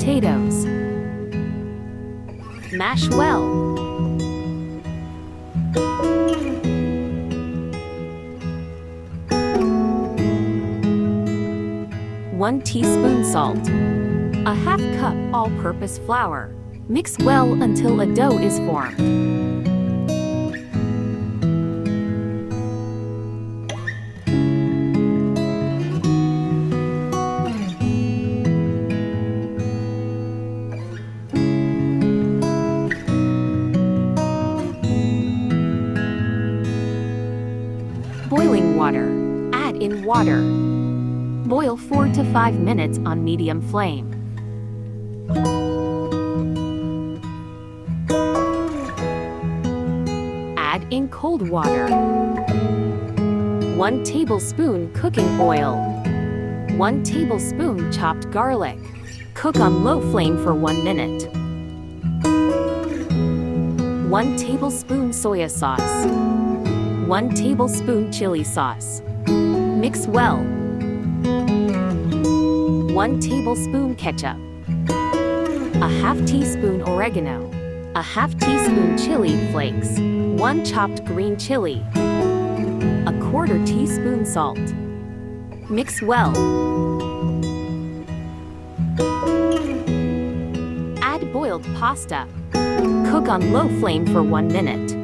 potatoes. Mash well. One teaspoon salt. A half cup all-purpose flour. Mix well until a dough is formed. Boiling water. Add in water. Boil 4 to 5 minutes on medium flame. Add in cold water. 1 tablespoon cooking oil. 1 tablespoon chopped garlic. Cook on low flame for 1 minute. 1 tablespoon soya sauce. 1 tablespoon chili sauce. Mix well. 1 tablespoon ketchup. A half teaspoon oregano. A half teaspoon chili flakes. 1 chopped green chili. A quarter teaspoon salt. Mix well. Add boiled pasta. Cook on low flame for 1 minute.